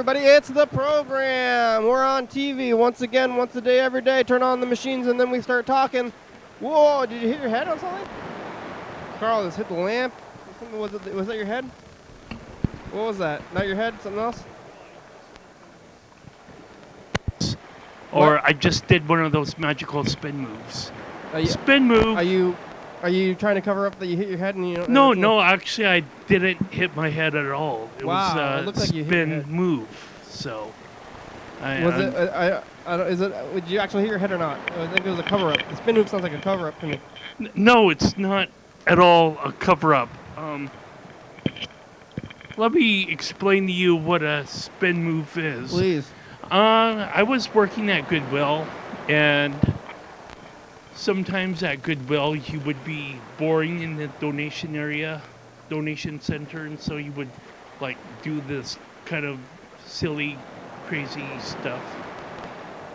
everybody. It's the program. We're on TV once again, once a day, every day. Turn on the machines, and then we start talking. Whoa, did you hit your head on something? Carl just hit the lamp. Was that your head? What was that? Not your head? Something else? Or What? I just did one of those magical spin moves. You, spin move. Are you trying to cover up that you hit your head and you don't? No, actually I didn't hit my head at all. It was it a looked like you hit your spin head. move. So Did you actually hit your head or not? I think it was a cover up. The spin move sounds like a cover up to me. No, it's not at all a cover up. Let me explain to you what a spin move is. Please. I was working at Goodwill, and sometimes at Goodwill you would be boring in the donation center, and so you would like do this kind of silly, crazy stuff.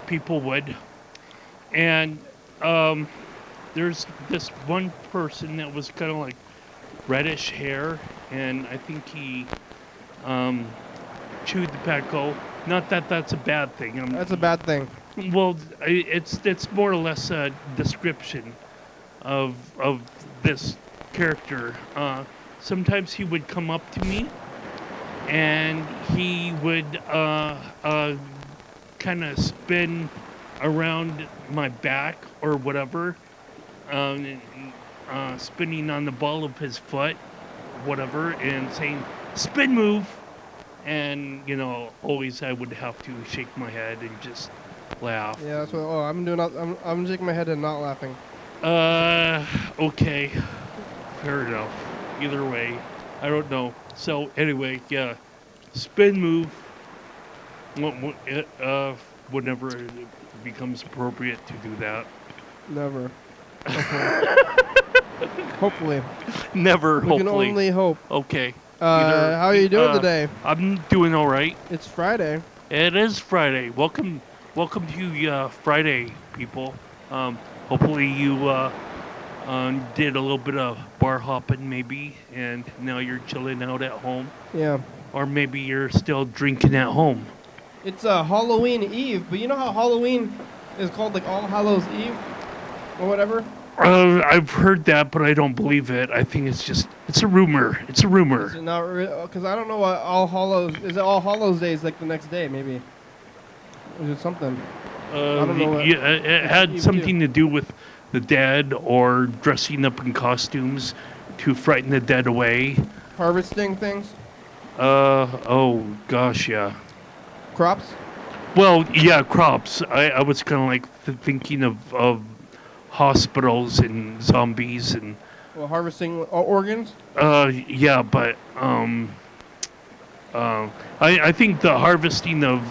People would. And there's this one person that was kind of like reddish hair, and I think he chewed the tobacco. Not that that's a bad thing. That's a bad thing. Well, it's more or less a description of this character. Sometimes he would come up to me, and he would kind of spin around my back or whatever, spinning on the ball of his foot, whatever, and saying, "Spin move." And, always I would have to shake my head and just laugh. Yeah, that's what. Oh, I'm shaking my head and not laughing. Okay. Fair enough. Either way, I don't know. So, anyway, yeah. Spin move. Whenever it becomes appropriate to do that. Never. Hopefully. Never, hopefully. We can only hope. Okay. How are you doing today? I'm doing all right. It's Friday. It is Friday. Welcome to Friday, people. Hopefully you did a little bit of bar hopping, maybe, and now you're chilling out at home. Yeah. Or maybe you're still drinking at home. It's Halloween Eve, but you know how Halloween is called like All Hallows Eve or whatever? I've heard that, but I don't believe it. I think it's a rumor. It's a rumor. Is it not because I don't know what All Hallows is. It All Hallows Day is like the next day, maybe. Is it something? I don't know. It had something to do with the dead or dressing up in costumes to frighten the dead away. Harvesting things. Oh gosh, yeah. Crops. Well, yeah, crops. I was kind of like thinking of hospitals and zombies and. Well, harvesting organs. Yeah, but I think the harvesting of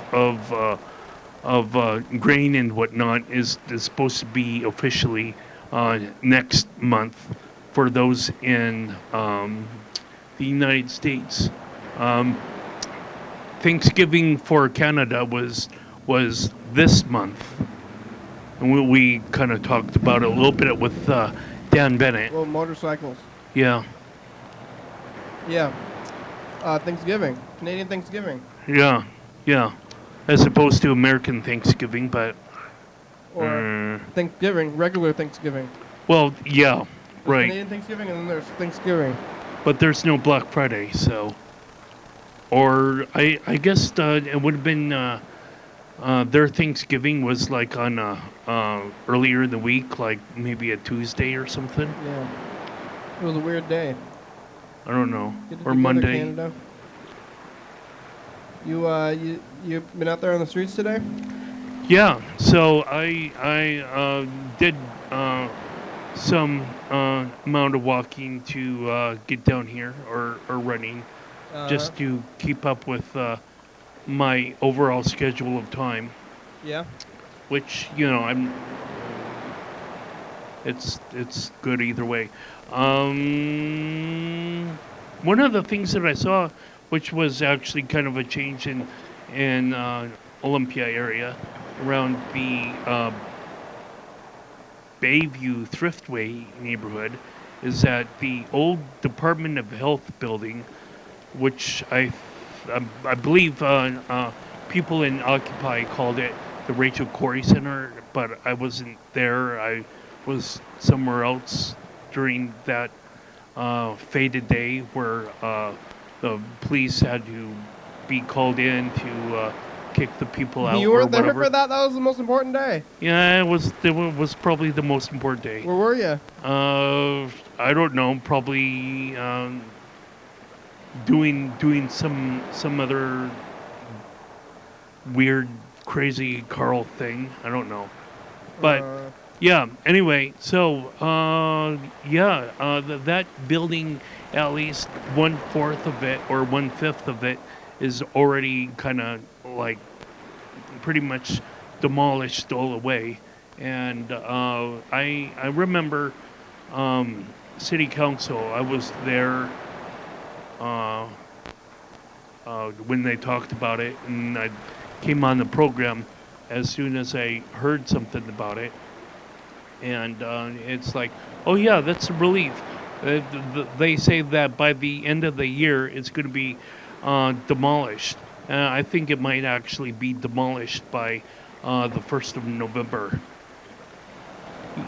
grain and whatnot is supposed to be officially next month for those in the United States. Thanksgiving for Canada was this month. And we kind of talked about it a little bit with Dan Bennett. Well, motorcycles. Yeah. Yeah. Thanksgiving. Canadian Thanksgiving. Yeah. As opposed to American Thanksgiving, but... Or Thanksgiving, regular Thanksgiving. Well, yeah, right. Canadian Thanksgiving, and then there's Thanksgiving. But there's no Black Friday, so... Or, I guess it would have been... their Thanksgiving was like on earlier in the week, like maybe a Tuesday or something. Yeah. It was a weird day. I don't know. Or Together, Monday. Canada. You been out there on the streets today? Yeah. So I did some amount of walking to get down here or running, just to keep up with my overall schedule of time. Yeah. Which, it's good either way. One of the things that I saw, which was actually kind of a change in Olympia area, around the Bayview Thriftway neighborhood, is that the old Department of Health building, which I I believe people in Occupy called it the Rachel Corrie Center, but I wasn't there. I was somewhere else during that faded day where the police had to be called in to kick the people out You or weren't there whatever. for that? That was the most important day. Yeah, it was probably the most important day. Where were you? I don't know. Probably doing some other weird, crazy Carl thing. I don't know. But yeah. Anyway, so that building, at least 1/4 of it or 1/5 of it, is already kind of like pretty much demolished, stole away. And I remember city council. I was there uh, when they talked about it, and I came on the program as soon as I heard something about it. And it's like, oh yeah, that's a relief. They say that by the end of the year, it's going to be demolished. I think it might actually be demolished by the 1st of November.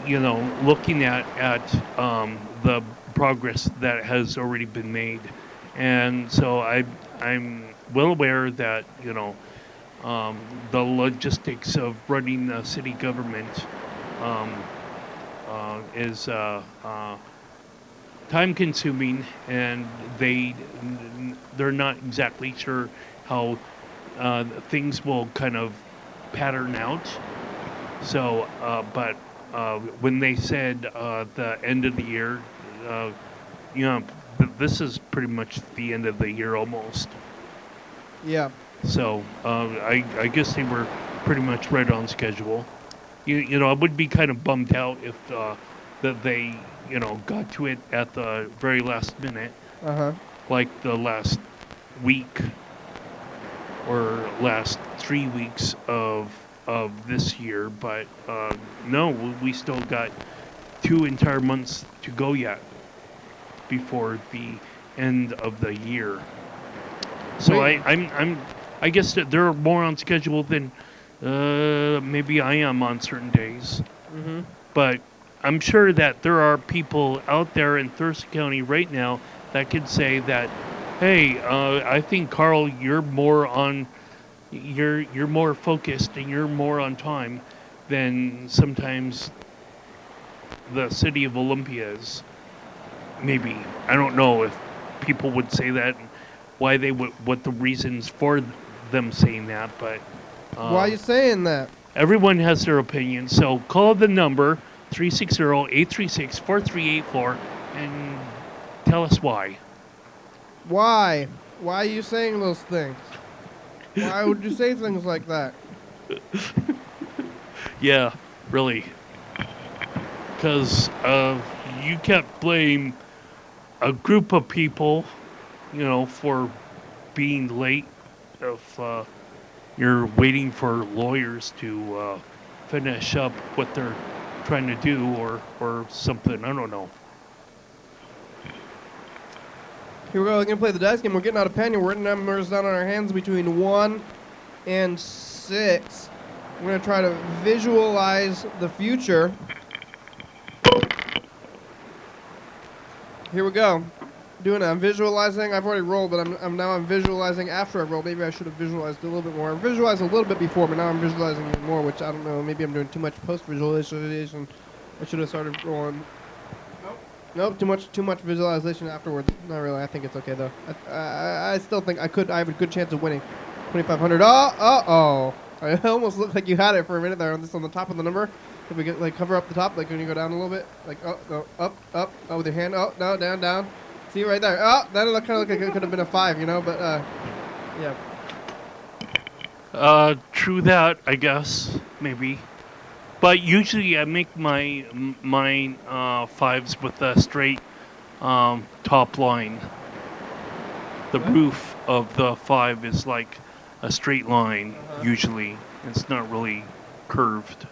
You know, looking at the progress that has already been made, and so I'm well aware that the logistics of running a city government um, is time consuming, and they're not exactly sure how things will kind of pattern out. So, but when they said the end of the year, uh, you know, this is pretty much the end of the year almost. Yeah. So I guess they were pretty much right on schedule. I would be kind of bummed out if that they got to it at the very last minute, Uh-huh. like the last week or last 3 weeks of this year. But no, we still got 2 entire months to go yet before the end of the year. So Wait. I guess that they're more on schedule than maybe I am on certain days. Mm-hmm. But I'm sure that there are people out there in Thurston County right now that could say that, hey, I think Carl, you're more focused and you're more on time than sometimes the city of Olympia is. Maybe I don't know if people would say that, why they would, what the reasons for them saying that, but Why are you saying that? everyone has their opinion. So call the number 360-836-4384 and tell us why. Why? Why are you saying those things? Why would you say things like that? Yeah, really. Because you can't blame a group of people, for being late if you're waiting for lawyers to finish up what they're trying to do or something. I don't know. Here we go. We're gonna play the dice game. We're getting out of pen. We're writing numbers down on our hands between 1 and 6. We're gonna try to visualize the future. Here we go. Doing it. I'm visualizing. I've already rolled, but I'm visualizing after I rolled. Maybe I should have visualized a little bit more. I visualized a little bit before, but now I'm visualizing it more, which I don't know. Maybe I'm doing too much post visualization. I should have started rolling. Nope. Too much visualization afterwards. Not really. I think it's okay though. I still think I have a good chance of winning. 2,500. Oh. I almost looked like you had it for a minute there on the top of the number. If we get cover up the top, when you go down a little bit, no, up, with your hand, no, down. See right there. Oh, that kind of looked like it could have been a 5, but yeah. True that, I guess, maybe. But usually I make my fives with a straight top line. The roof of the 5 is like a straight line, usually. It's not really curved.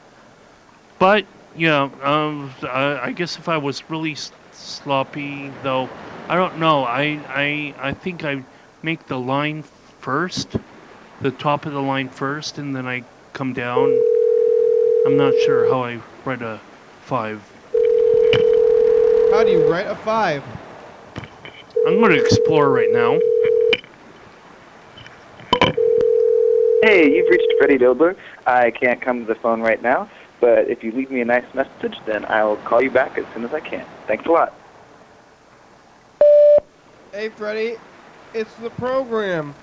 But, I guess if I was really sloppy, though, I don't know. I think I make the line first, the top of the line first, and then I come down. I'm not sure how I write a 5. How do you write a 5? I'm going to explore right now. Hey, you've reached Freddie Dobler. I can't come to the phone right now, but if you leave me a nice message, then I'll call you back as soon as I can. Thanks a lot. Hey, Freddie. It's the program.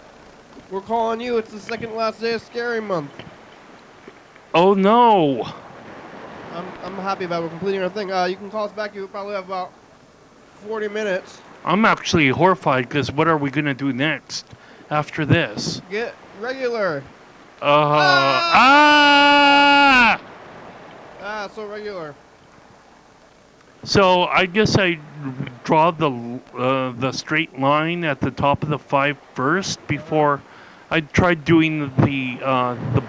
We're calling you. It's the second last day of Scary Month. Oh no! I'm happy about we're completing our thing. You can call us back. You probably have about 40 minutes. I'm actually horrified because what are we going to do next after this? Get regular. Ah! So regular. So I guess I draw the straight line at the top of the 5 first before I tried doing the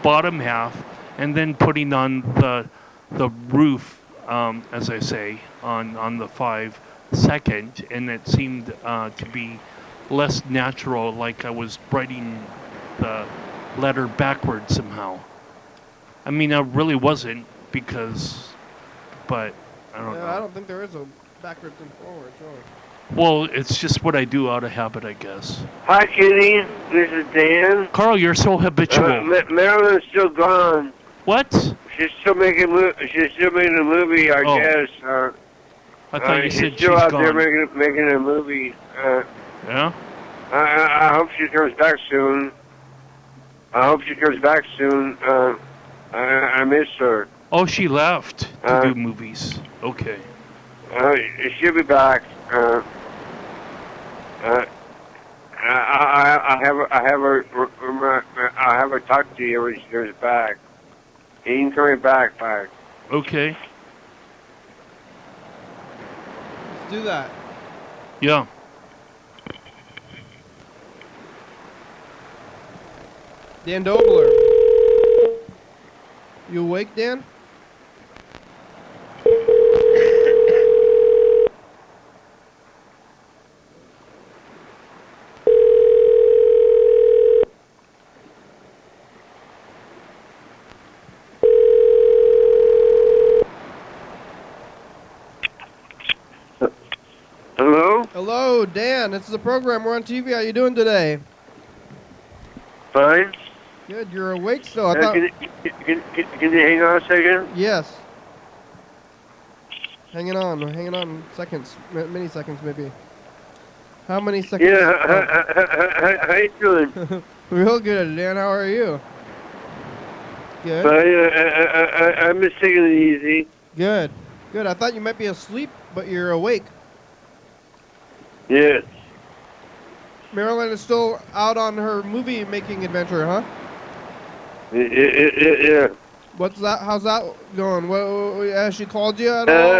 bottom half and then putting on the roof, as I say, on the 5 second, and it seemed to be less natural, like I was writing the letter backwards somehow. I mean, I really wasn't but I don't know. I don't think there is a backwards and forwards, really. Well, it's just what I do out of habit, I guess. Hi, Kitty. This is Dan. Carl, you're so habitual. Marilyn's still gone. What? She's still making a movie, I guess. I thought you said she's still out there gone. making a movie. Yeah? I hope she comes back soon. I miss her. Oh, she left to do movies. Okay. She'll be back. I have her talk to you when she comes back. He ain't coming back. Okay. Let's do that. Yeah. Dan Dobler. You awake, Dan? Hello? Hello, Dan. This is the program. We're on TV. How you doing today? Fine. Good. You're awake still. I thought. Can you hang on a second? Yes. Hanging on seconds, many seconds maybe. How many seconds? Yeah, how you doing? Real good, Dan. How are you? Good. I'm just taking it easy. Good. Good. I thought you might be asleep, but you're awake. Yes. Marilyn is still out on her movie making adventure, huh? Yeah. What's that? How's that going? What has she called you at all?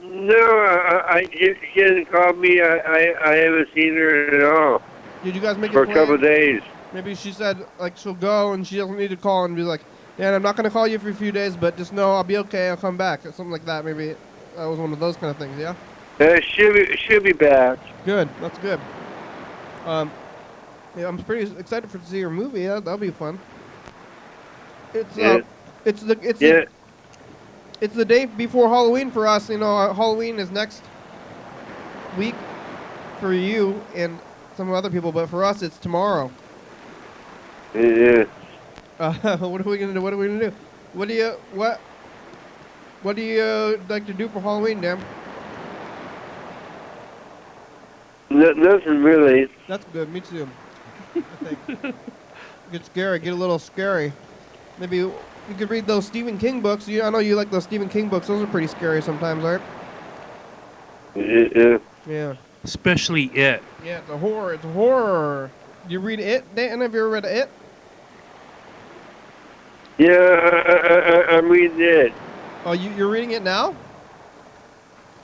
No, she hasn't called me. I haven't seen her at all. Did you guys make for a a plan? couple of days? Maybe she said like she'll go and she doesn't need to call and be like, Dan, I'm not gonna call you for a few days, but just know I'll be okay. I'll come back or something like that. Maybe that was one of those kind of things. Yeah. She'll be back. Good. That's good. Yeah, I'm pretty excited to see her movie. Yeah, that'll be fun. It's the day before Halloween for us. You know, Halloween is next week for you and some other people, but for us, it's tomorrow. Yeah. What are we gonna do? What do you like to do for Halloween, Dan? Nothing really. That's good. Me too. I think. Get scary. Get a little scary. Maybe you could read those Stephen King books. I know you like those Stephen King books. Those are pretty scary sometimes, right? Yeah. Yeah. Especially It. Yeah, it's a horror. It's a horror. You read It, Dan? Have you ever read It? Yeah, I'm reading it. Oh, you're reading it now?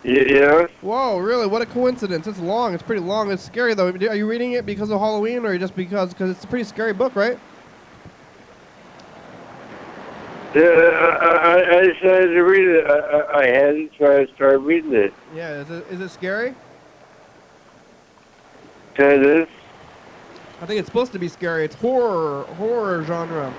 Yeah. Whoa, really? What a coincidence. It's long. It's pretty long. It's scary, though. Are you reading it because of Halloween or just because it's a pretty scary book, right? Yeah, I decided to read it. I hadn't, so I started reading it. Yeah, is it scary? Kind of. I think it's supposed to be scary. It's horror genre.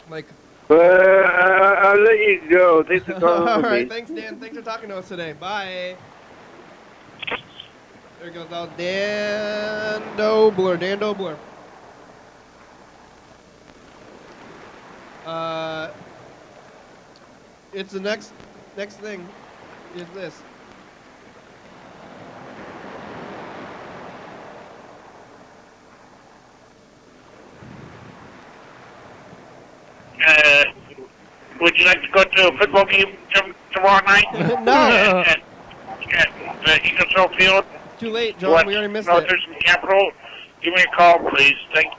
Like. I'll let you go. Thanks for calling All me. right, thanks, Dan. Thanks for talking to us today. Bye. There goes out Dan Dobler. Dan Dobler. It's the next thing. Is this? Would you like to go to a football game tomorrow night? No. At the Eagle Field? Too late, John. We already missed it. Thurston Capital? Give me a call, please. Thank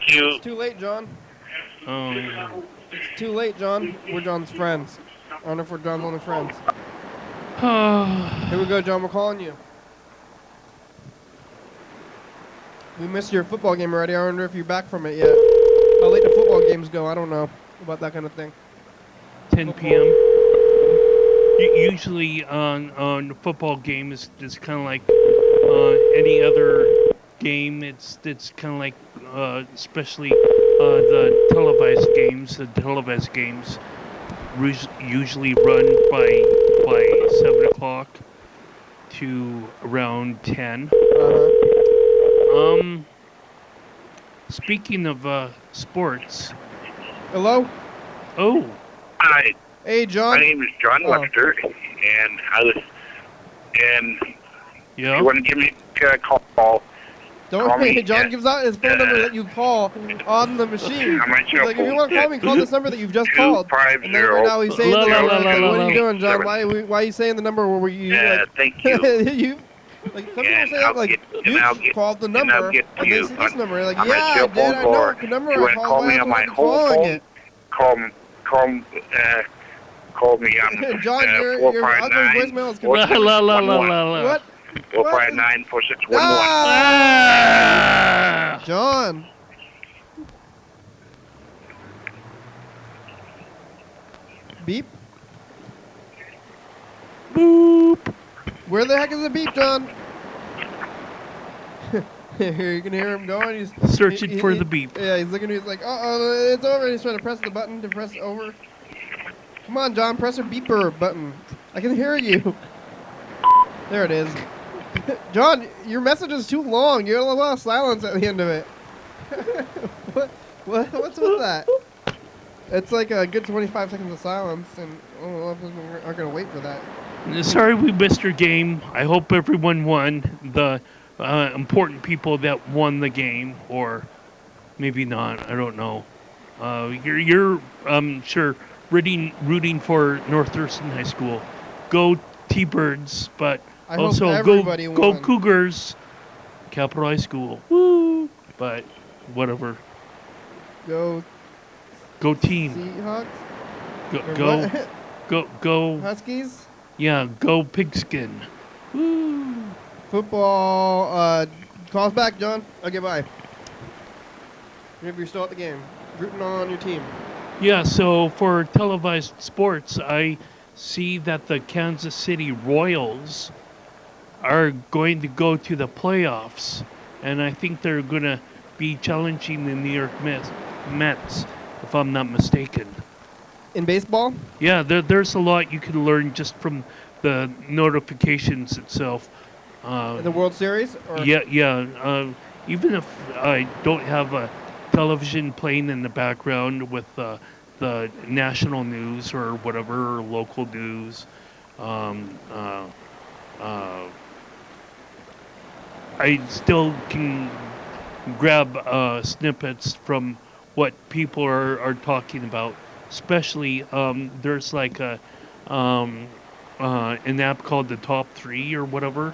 you. It's too late, John. Oh. It's too late, John. We're John's friends. I don't know if we're John's only friends. Here we go, John. We're calling you. We missed your football game already. I wonder if you're back from it yet. How late do football games go? I don't know about that kind of thing. 10 p.m. Usually on football games, it's kind of like any other game. It's kind of like especially the televised games. The televised games usually run by 7 o'clock to around 10. Speaking of sports. Hello? Oh. Hi. Hey, John. My name is John Webster, and Yeah. you want to give me a call? Don't worry, John gives out his phone number that you call on the machine. He's like, if you want to call me, call this number that you've just called. And then right now he's saying the number. What are you doing, John? Why are you saying the number where you thank you. Like, some people say that, like, you called the number, and they see this number. Like, yeah, I did, I know the number I called. Why am I calling it? Call me on John, your other voicemail is confusing. What? 459-4611. John. Beep. Boop. Where the heck is the beep, John? Here, you can hear him going. He's searching for the beep. Yeah, he's looking. He's like, uh-oh, it's over. He's trying to press the button to press over. Come on, John, press your beeper button. I can hear you. There it is. John, your message is too long. You got a lot of silence at the end of it. What's with that? It's like a good 25 seconds of silence, and a lot of people aren't going to wait for that. Sorry we missed your game. I hope everyone won. The important people that won the game, or maybe not. I don't know. You're sure rooting for North Thurston High School. Go T-Birds, but also go Cougars. Capital High School. Woo! But whatever. Go team. Seahawks. Go. Huskies. Yeah, go Pigskin. Woo! Football. Call us back, John. Okay, bye. If you're still at the game, rooting on your team. Yeah, so for televised sports, I see that the Kansas City Royals are going to go to the playoffs, and I think they're going to be challenging the New York Mets, if I'm not mistaken. In baseball? Yeah, there's a lot you can learn just from the notifications itself. The World Series? Or? Yeah. Even if I don't have a television playing in the background with the national news or whatever, or local news, I still can grab snippets from what people are talking about. Especially, there's like an app called the Top 3 or whatever.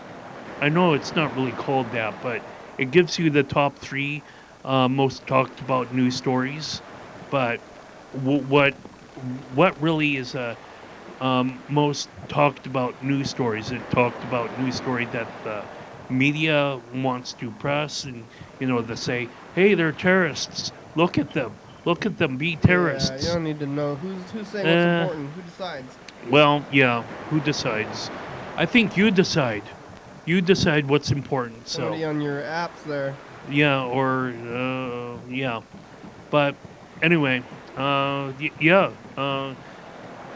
I know it's not really called that, but it gives you the top 3 most talked about news stories. But what really is a most talked about news stories? It talked about news story that the media wants to press, and they say, "Hey, they're terrorists. Look at them. Look at them be terrorists." Yeah, you don't need to know who's saying what's important. Who decides? Well, yeah, who decides? I think you decide. You decide what's important. So Somebody on your apps there. yeah, or yeah. But anyway, yeah,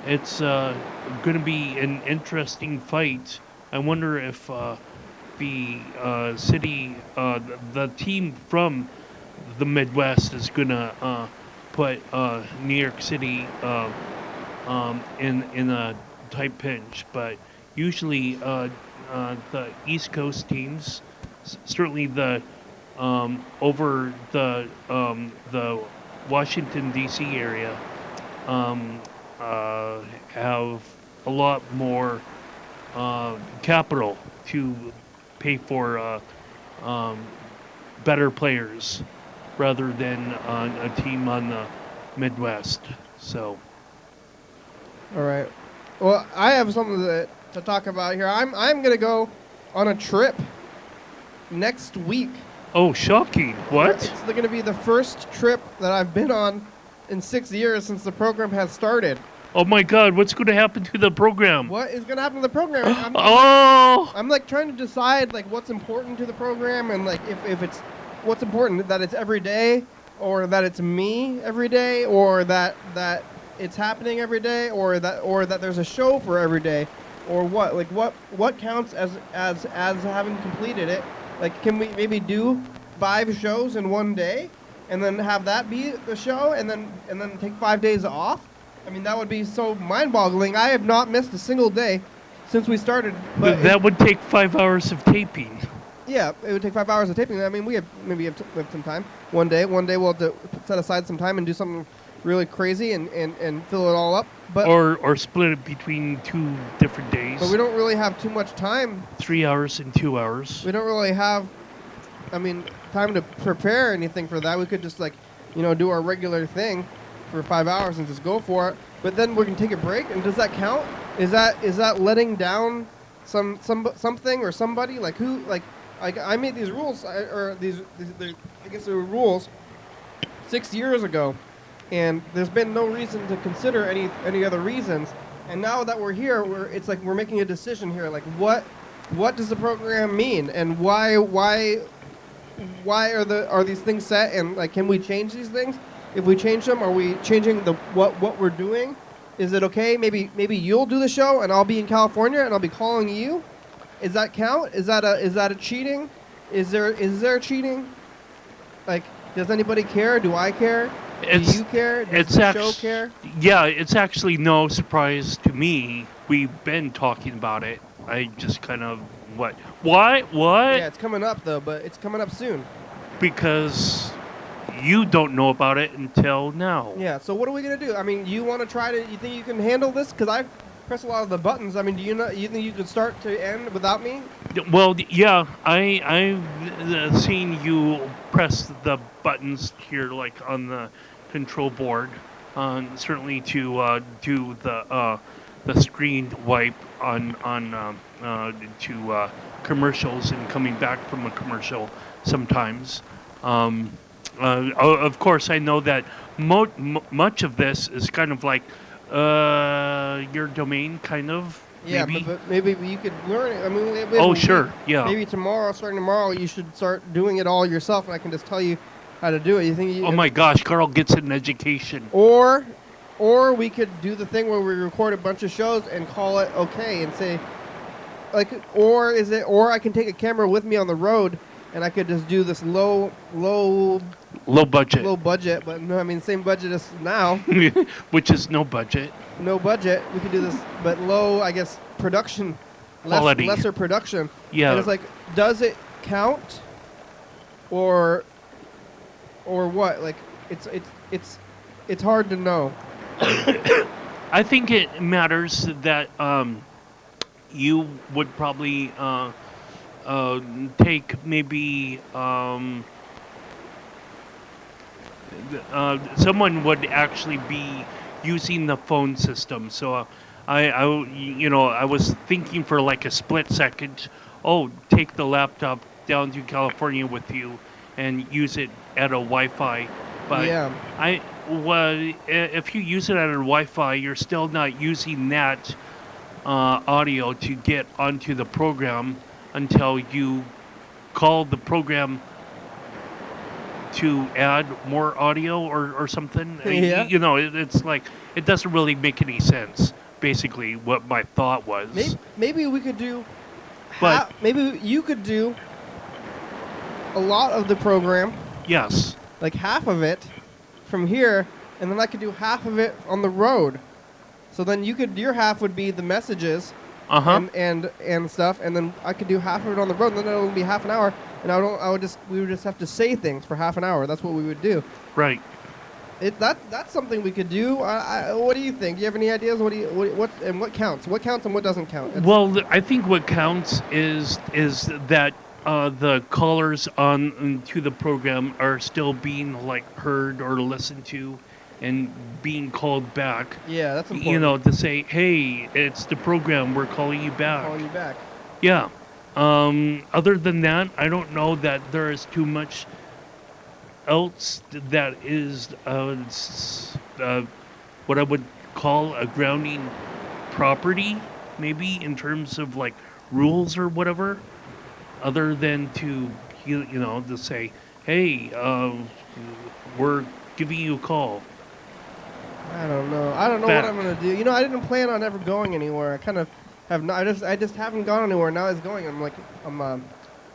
it's going to be an interesting fight. I wonder if the city, the team from the Midwest is going to put New York City in a tight pinch. But usually the East Coast teams, certainly the over the Washington D.C. area, have a lot more capital to pay for better players rather than a team on the Midwest. So, All right. Well, I have something to talk about here. I'm gonna go on a trip next week. oh, shocking! What? It's going to be the first trip that I've been on in 6 years since the program has started. Oh my God! What's going to happen to the program? What is going to happen to the program? Oh! I'm like trying to decide like what's important to the program and like if it's what's important, that it's every day or that it's me every day or that it's happening every day or that there's a show for every day or what, like what counts as having completed it. Like, can we maybe do 5 shows in one day and then have that be the show and then take 5 days off? I mean, that would be so mind-boggling. I have not missed a single day since we started. But That would take 5 hours of taping. yeah, it would take 5 hours of taping. I mean, we have some time. One day we'll have to set aside some time and do something really crazy and fill it all up. But Or split it between 2 different days. but we don't really have too much time. 3 hours and 2 hours. We don't really have, I mean, time to prepare anything for that. We could just do our regular thing for 5 hours and just go for it. But then we can take a break. And does that count? Is that letting down something or somebody? Like who? Like I made these rules I guess they were rules 6 years ago, and there's been no reason to consider any other reasons. And now that we're here, it's like we're making a decision here. Like what does the program mean, and why are these things set, and like can we change these things? If we change them, are we changing what we're doing? Is it okay? Maybe you'll do the show and I'll be in California and I'll be calling you. Is that count? Is that a cheating? Is there cheating? Like, does anybody care? Do I care? Do you care? Does the show care? Yeah, it's actually no surprise to me. We've been talking about it. I just kind of what? Yeah, it's coming up though, but it's coming up soon. Because you don't know about it until now. Yeah. So what are we gonna do? I mean, you want to try to? You think you can handle this? Because I press a lot of the buttons. I mean, you think you could start to end without me? Well, yeah, I've seen you press the buttons here, like on the control board, certainly to do the screen wipe on to commercials and coming back from a commercial sometimes. Of course, I know that much of this is kind of like your domain, kind of. Yeah, maybe. but maybe you could learn it. I mean, we have a Oh, week. sure, yeah. Maybe starting tomorrow, you should start doing it all yourself, and I can just tell you how to do it. You think? Oh my gosh, Carl gets an education. Or we could do the thing where we record a bunch of shows and call it okay and say, like, or I can take a camera with me on the road and I could just do this low budget, but no, I mean same budget as now. Which is no budget. No budget. We could do this, but low, I guess, production, Quality. lesser production. Yeah. And it's like, does it count, or what? Like, it's hard to know. I think it matters that you would probably take maybe someone would actually be using the phone system. So I was thinking for like a split second, take the laptop down to California with you and use it at a Wi-Fi. But yeah. If you use it at a Wi-Fi, you're still not using that audio to get onto the program. until you call the program to add more audio or something. Yeah. You know, it's like it doesn't really make any sense. Basically, what my thought was. Maybe we could do. But- maybe you could do a lot of the program, Yes. like half of it, from here, and then I could do half of it on the road. So then your half would be the messages and stuff, and then I could do half of it on the road, and then it would be half an hour, and we would just have to say things for half an hour. That's what we would do. Right. That's something we could do. What do you think? Do you have any ideas? What counts? What counts and what doesn't count? Well, I think what counts is that the callers on to the program are still being like heard or listened to, and being called back. Yeah, that's important. You know, to say, hey, it's the program. We're calling you back. Calling you back. Yeah. Other than that, I don't know that there is too much else that is what I would call a grounding property, maybe in terms of like rules or whatever, other than to to say, hey, we're giving you a call. I don't know. I don't know what I'm gonna do. You know, I didn't plan on ever going anywhere. I kind of have not. I just haven't gone anywhere. Now it's going.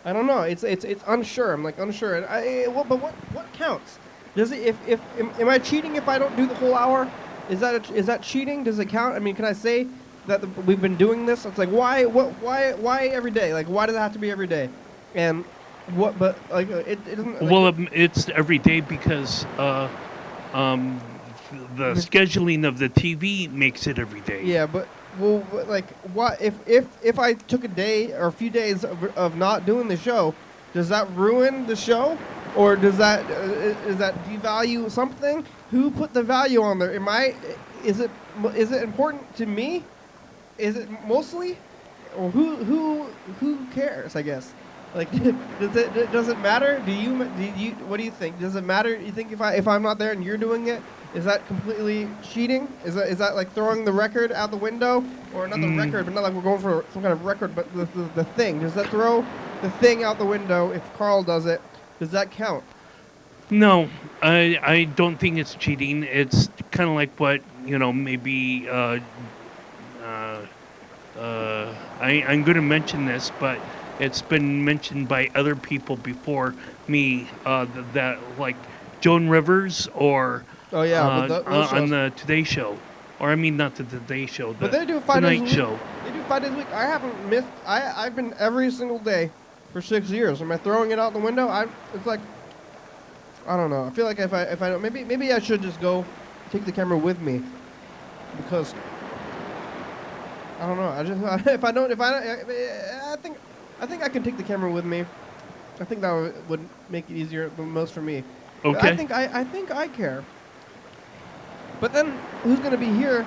I don't know. It's unsure. I'm like unsure. And but what counts? Does it am I cheating if I don't do the whole hour? Is that cheating? Does it count? I mean, can I say that we've been doing this? It's like why every day? Like why does it have to be every day? And what? But like it doesn't. Like, Well, it's every day because the scheduling of the TV makes it every day. Yeah, but like what if I took a day or a few days of not doing the show, does that ruin the show, or does that is that devalue something? Who put the value on there? Is it important to me? Is it mostly, or who cares? I guess. Like, does it matter? Do you what do you think? Does it matter? You think if I'm not there and you're doing it, is that completely cheating? Is that like throwing the record out the window, or not the record, but not like we're going for some kind of record, but the thing? Does that throw the thing out the window if Carl does it? Does that count? No, I don't think it's cheating. It's kind of like what maybe I'm going to mention this, but it's been mentioned by other people before me that like Joan Rivers or Oh yeah, on the Today Show, or I mean not the Today Show, but they do 5 days a Tonight week. Show. They do 5 days a week. I haven't missed. I've been every single day for 6 years. Am I throwing it out the window? It's like I don't know. I feel like if I don't, maybe I should just go take the camera with me, because I don't know. I think I can take the camera with me. I think that would make it easier the most for me. Okay. I think I care. But then who's going to be here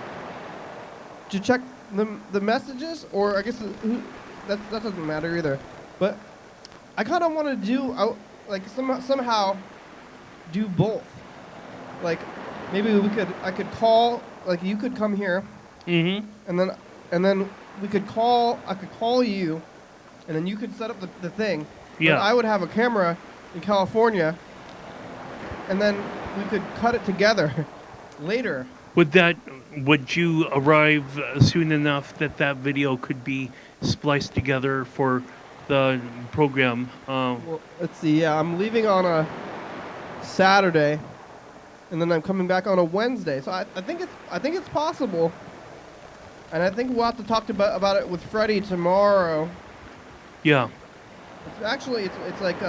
to check the messages? Or I guess that doesn't matter either. But I kind of want to do somehow do both. Like maybe I could call, like you could come here. Mm-hmm. And then we could call. I could call you, and then you could set up the thing. Yeah. But I would have a camera in California, and then we could cut it together later. Would you arrive soon enough that video could be spliced together for the program? Well, let's see. Yeah, I'm leaving on a Saturday, and then I'm coming back on a Wednesday. So I think it's possible. And I think we'll have to talk about it with Freddie tomorrow. Yeah. It's like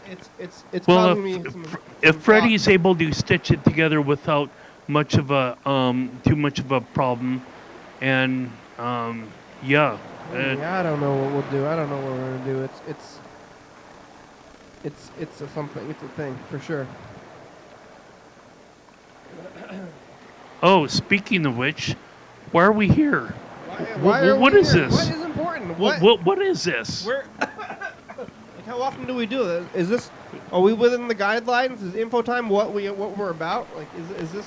it's Well, causing me some if Freddie's thoughts. able to stitch it together without much of a too much of a problem, and yeah. I don't know what we'll do. I don't know what we're gonna do. It's a something. It's a thing for sure. Oh, speaking of which, why are we here? What is this? What is important? What is this? Like how often do we do this? Is this? Are we within the guidelines? Is info time what we're about? Like is this?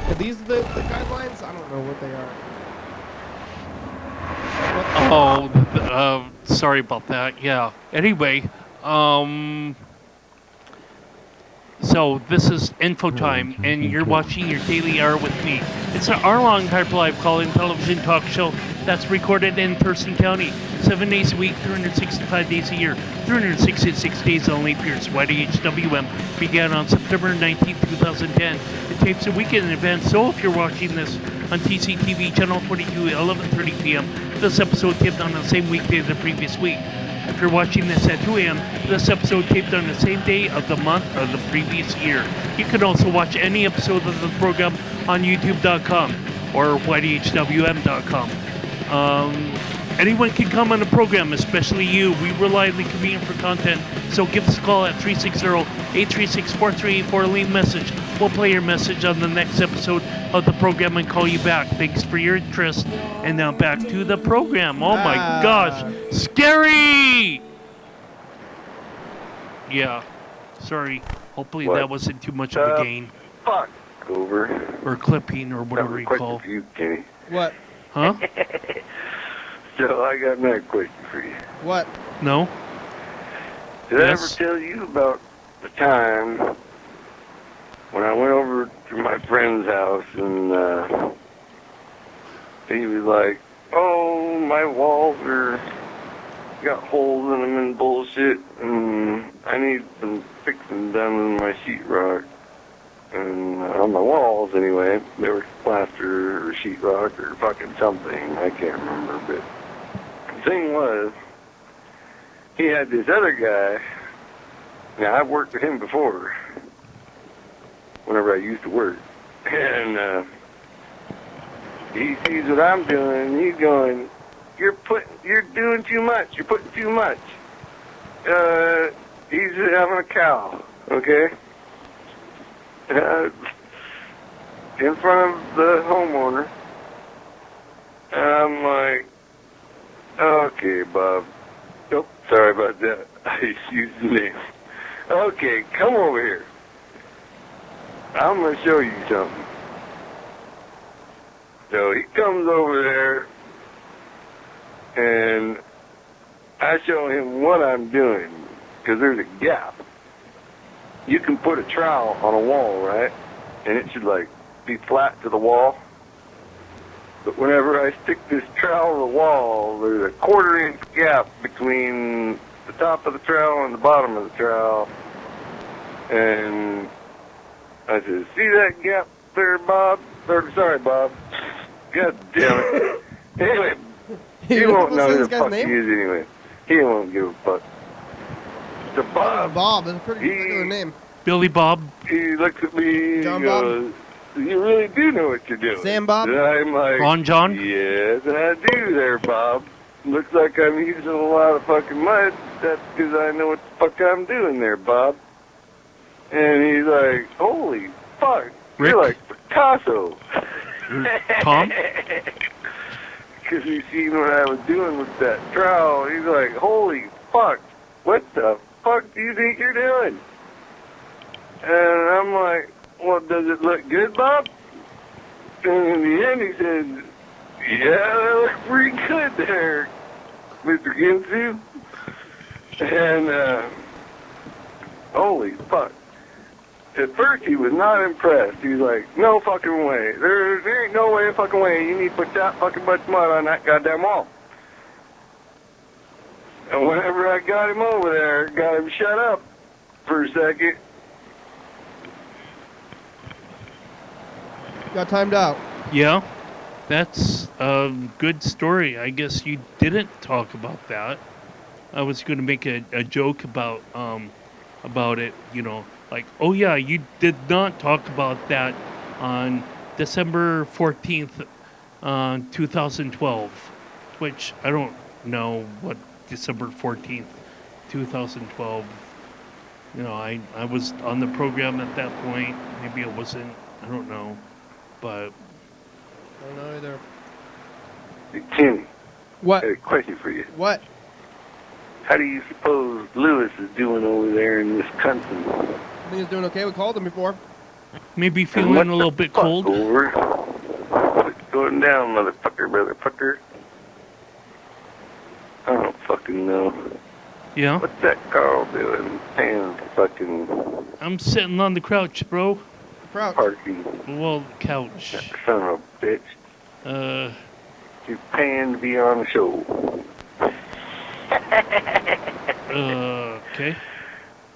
Are these the guidelines? I don't know what they are. Oh, sorry about that. Yeah. Anyway, so this is info time, and you're watching your daily hour with me. It's an hour-long hyperlive call-in television talk show that's recorded in Thurston County, 7 days a week, 365 days a year, 366 days on leap years. YDHWM began on September 19, 2010. It tapes a weekend in advance, so if you're watching this on TCTV channel 22 at 11:30 p.m., this episode taped on the same weekday as the previous week. If you're watching this at 2 a.m., this episode taped on the same day of the month of the previous year. You can also watch any episode of the program on YouTube.com or YDHWM.com. Anyone can come on the program, especially you. We rely on the community for content, so give us a call at 360-836-4384 and leave a message. We'll play your message on the next episode of the program and call you back. Thanks for your interest. And now back to the program. Oh my gosh. Scary! Yeah. Sorry. Hopefully that wasn't too much of a gain. Fuck. Over. Or clipping or whatever you call. For you, Kenny. What? Huh? So I got another question for you. What? No? Did I ever tell you about the time when I went over to my friend's house and he was like, "Oh, my walls got holes in them and bullshit, and I need some fixing done with my sheetrock." And on my walls, anyway, there was plaster or sheetrock or fucking something. I can't remember, but the thing was, he had this other guy. Now, I've worked with him before, whenever I used to work. And he sees what I'm doing, and he's going, you're doing too much. You're putting too much. He's having a cow, okay? In front of the homeowner. And I'm like, okay, Bob. Oh, sorry about that. I used the name. Okay, come over here. I'm going to show you something. So he comes over there, and I show him what I'm doing, because there's a gap. You can put a trowel on a wall, right? And it should, like, be flat to the wall. But whenever I stick this trowel to the wall, there's a 1/4-inch gap between the top of the trowel and the bottom of the trowel. And I said, see that gap there, Bob? Or, sorry, Bob. God damn it. Anyway, he won't know who the fuck he is anyway. He won't give a fuck. So Bob. Bob is a pretty regular name. Billy Bob. He looks at me John and goes, you really do know what you're doing. Sam Bob? And I'm like, Ron John? Yes, I do there, Bob. Looks like I'm using a lot of fucking mud. That's because I know what the fuck I'm doing there, Bob. And he's like, holy fuck. Rick? You're like Picasso. Tom? Because he seen what I was doing with that trowel. He's like, holy fuck. What the fuck do you think you're doing? And I'm like, well, does it look good, Bob? And in the end, he said, yeah, that looks pretty good there, Mr. Ginsu. And, holy fuck. At first, he was not impressed. He was like, no fucking way. There ain't no way fucking way. You need to put that fucking much mud on that goddamn wall. And whenever I got him over there, got him shut up for a second. Got timed out. Yeah. That's a good story. I guess you didn't talk about that. I was going to make a joke about it, you know, like, oh yeah, you did not talk about that on December 14th, 2012, which I don't know what December 14th, 2012, you know, I was on the program at that point. Maybe I wasn't, I don't know, but. I don't know either. Hey, Kenny. What? I have a question for you. What? How do you suppose Lewis is doing over there in Wisconsin? I think he's doing okay. We called him before. Maybe feeling a little bit cold. Over. What's going down, motherfucker? fucking Yeah? what's that Carl doing? Paying fucking I'm sitting on the couch, bro. Crouch. parking. Well, couch. Son of a bitch. You're paying to be on the show. Okay.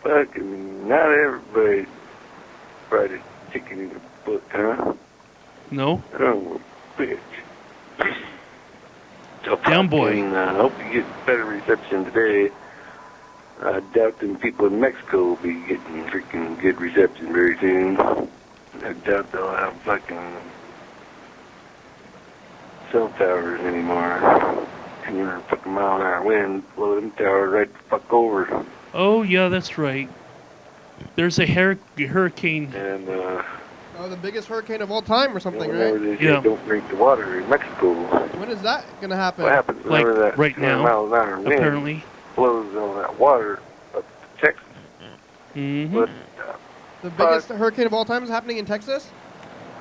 Fucking not everybody write a ticket in the book, huh? No? Oh, bitch. So Down, boy. I hope you get better reception today. I doubt them people in Mexico will be getting freaking good reception very soon. I doubt they'll have fucking cell towers anymore. 200 fucking mile an hour wind, blow them towers right the fuck over. Oh, yeah, that's right. There's a hurricane. And Oh, the biggest hurricane of all time or something, whenever right? they say Yeah. don't drink the water in Mexico, When is that gonna happen? what happens Like, whenever that right 200 now, miles an hour wind Apparently. blows all that water up to Texas? Mm-hmm. But, The biggest hurricane of all time is happening in Texas?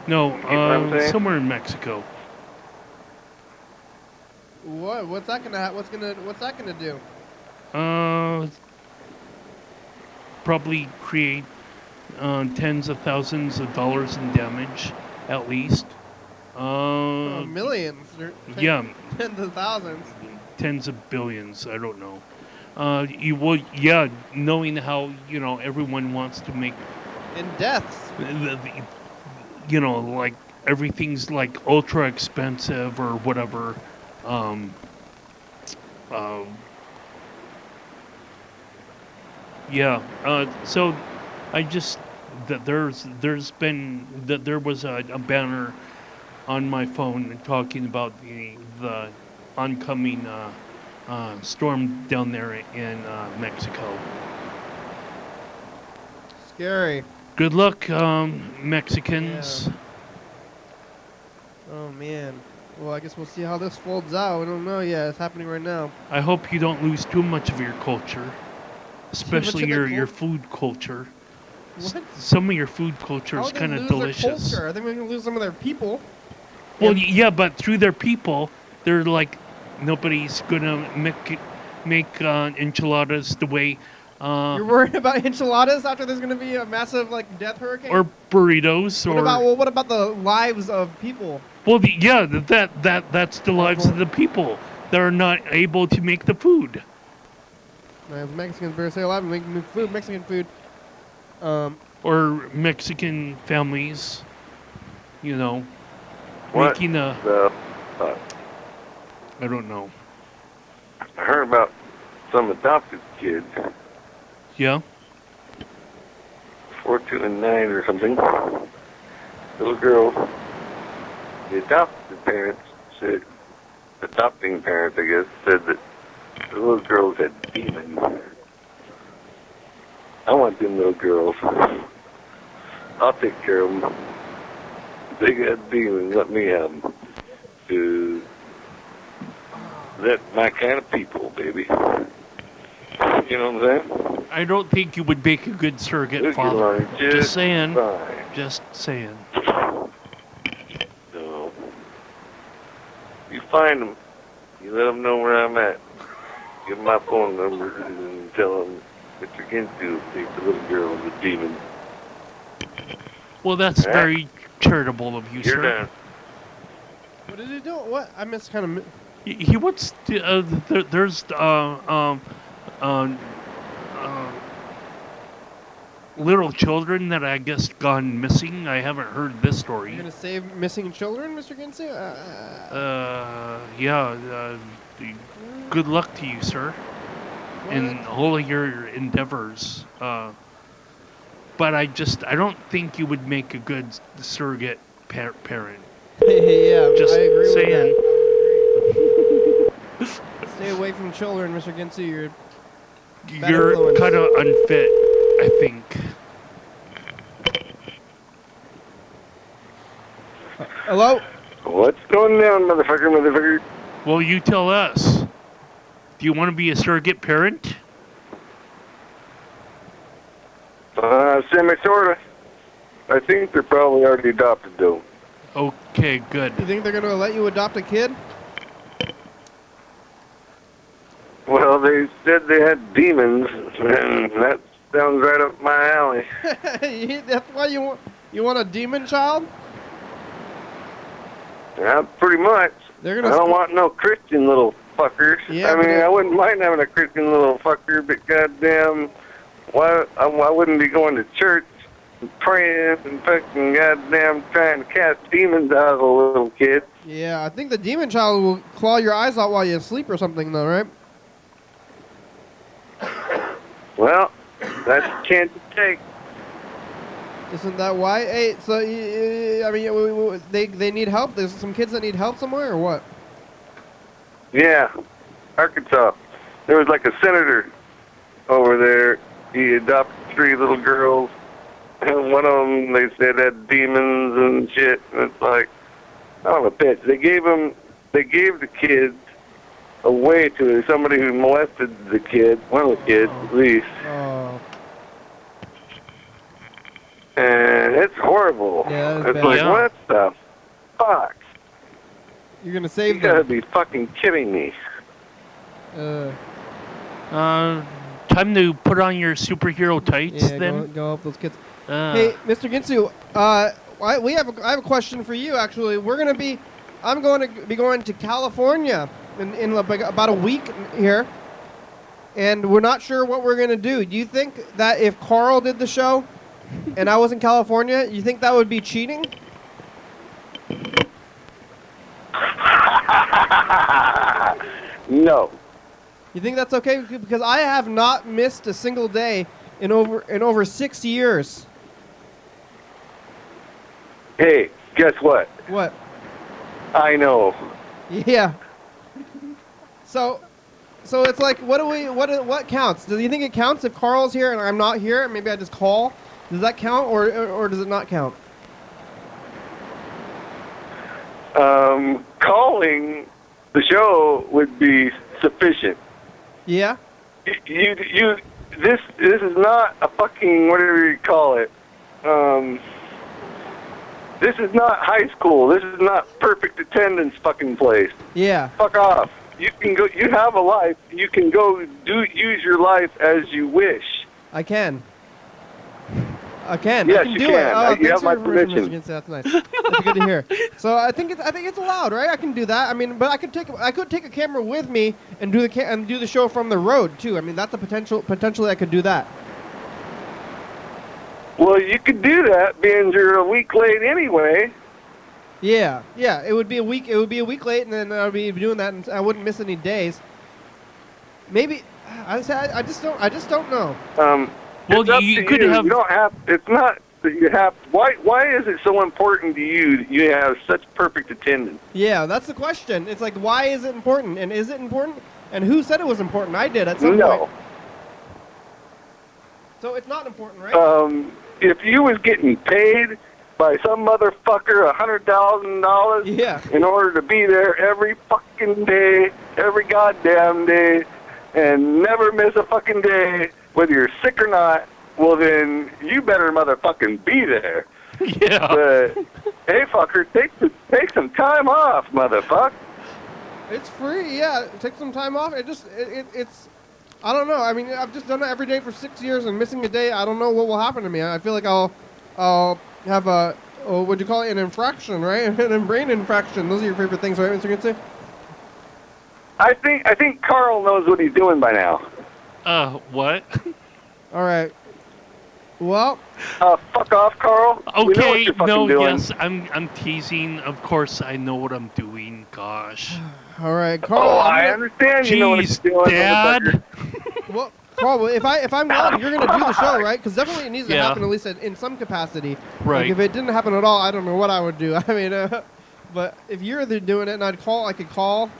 No, what I'm saying? somewhere in Mexico. What? What's that gonna do? Probably create tens of thousands of dollars in damage, at least. Millions. Or Yeah, Tens of thousands. tens of billions. I don't know. Knowing how everyone wants to make In deaths. like everything's like ultra expensive or whatever. So I just that there was a banner on my phone talking about the oncoming storm down there in Mexico. Scary. Good luck, Mexicans. Yeah. Oh man. Well, I guess we'll see how this folds out. I don't know yet. It's happening right now. I hope you don't lose too much of your culture, especially of the your food culture. What? Some of your food culture How is would they kind of lose their delicious. culture? I think they're gonna lose some of their people. Well, yeah, but through their people, they're like nobody's gonna make enchiladas the way. You're worried about enchiladas after there's gonna be a massive death hurricane? Or burritos, What about the lives of people? well, that's the lives of the people that are not able to make the food. Mexicans better stay alive and make food, Mexican food. Or Mexican families, what making a. the fuck? I don't know. I heard about some adopted kids, Yeah. 4, 2, and 9 or something. Little girls. The adopted parents said, adopting parents, I guess, said that the little girls had demons. I want them little girls. I'll take care of them. They got demons, let me have them. That's my kind of people, baby. You know what I'm saying? I don't think you would make a good surrogate You'll get father. along Just saying. fine. Just saying. So, you find them, you let them know where I'm at. Give them my phone number and tell them Mr. Ginsu will take the little girl with the demon. Well, that's All right. very charitable of you, You're sir. done. What did he do? What? I missed kind of. He wants to. There's little children that I guess gone missing. I haven't heard this story. You're gonna save missing children, Mr. Ginsu? Good luck to you, sir, in all of your endeavors. But I don't think you would make a good surrogate parent. Yeah, Just I agree saying. with that. Stay away from children, Mr. Ginsu. You're bad You're influence. kind of unfit, I think. Hello? What's going on, motherfucker? Well, you tell us. Do you want to be a surrogate parent? Semi-sorta. I think they're probably already adopted, though. Okay, good. You think they're gonna let you adopt a kid? Well, they said they had demons, and that sounds right up my alley. That's why you want a demon child? Yeah, pretty much. They're I gonna. don't want no Christian little fuckers. Yeah, I but mean, I wouldn't mind having a Christian little fucker, but goddamn, why I wouldn't be going to church and praying and fucking goddamn trying to cast demons out of a little kid. Yeah, I think the demon child will claw your eyes out while you sleep or something, though, right? Well, that's a chance to take. Isn't that why? Hey, so I mean, they need help. There's some kids that need help somewhere, or what? Yeah, Arkansas. There was like a senator over there. He adopted 3 little girls, and one of them they said had demons and shit. And it's like, I don't know, bitch. They gave the kids away to somebody who molested the kid, one of the kids at least. Oh. And it's horrible. Yeah, that's it's bad. like, Yeah. what the fuck? You're gonna You save gotta them. be fucking kidding me. Time to put on your superhero tights Yeah, then. go help those kids. Uh, Hey, Mr. Ginsu, I have a question for you. Actually, I'm going to be going to California in about a week here, and we're not sure what we're gonna do. Do you think that if Carl did the show, and I was in California, you think that would be cheating? No. You think that's okay? Because I have not missed a single day in over 6 years. Hey, guess what? What? I know. Yeah. So it's like, what counts? Do you think it counts if Carl's here and I'm not here, and maybe I just call? Does that count, or does it not count? Calling the show would be sufficient. Yeah. This is not a fucking whatever you call it. This is not high school. This is not perfect attendance fucking place. Yeah. Fuck off. You can go. You have a life. You can go use your life as you wish. I can. I can. Yes, I can you do can. it. Oh, You thanks have my for information, permission. Mr. Ginsu. That's nice. That's good to hear. So I think it's allowed, right? I can do that. I mean, but I could take a camera with me and do the show from the road too. I mean, that's a potentially I could do that. Well, you could do that, being you're a week late anyway. Yeah. It would be a week. It would be a week late, and then I'd be doing that, and I wouldn't miss any days. Maybe I just don't know. Well, It's up you to could you. have. You don't have. It's not that you have. Why is it so important to you that you have such perfect attendance? Yeah, that's the question. It's like, why is it important? And is it important? And who said it was important? I did at some No. point. So it's not important, right? If you was getting paid by some motherfucker $100,000 Yeah. in order to be there every fucking day, every goddamn day, and never miss a fucking day, whether you're sick or not, well then you better motherfucking be there. Yeah. But hey, fucker, take some time off, motherfucker. It's free, yeah. Take some time off. It's I don't know. I mean, I've just done it every day for 6 years, and missing a day, I don't know what will happen to me. I feel like I'll have a what'd you call it, an infraction, right? A brain infraction. Those are your favorite things, right, Mr. Ginsu? I think Carl knows what he's doing by now. What? All right. Well, Fuck off, Carl. We know what Okay, you're fucking no, doing. yes, I'm teasing. Of course, I know what I'm doing. Gosh. all right, Carl. Oh, I'm I gonna- understand you know what Jeez, you're doing, Dad. motherfucker. Well, Carl, if I'm gone, you're gonna do the show, right? Because definitely it needs to Yeah. happen at least in some capacity. Right. Like if it didn't happen at all, I don't know what I would do. I mean, but if you're doing it and I could call.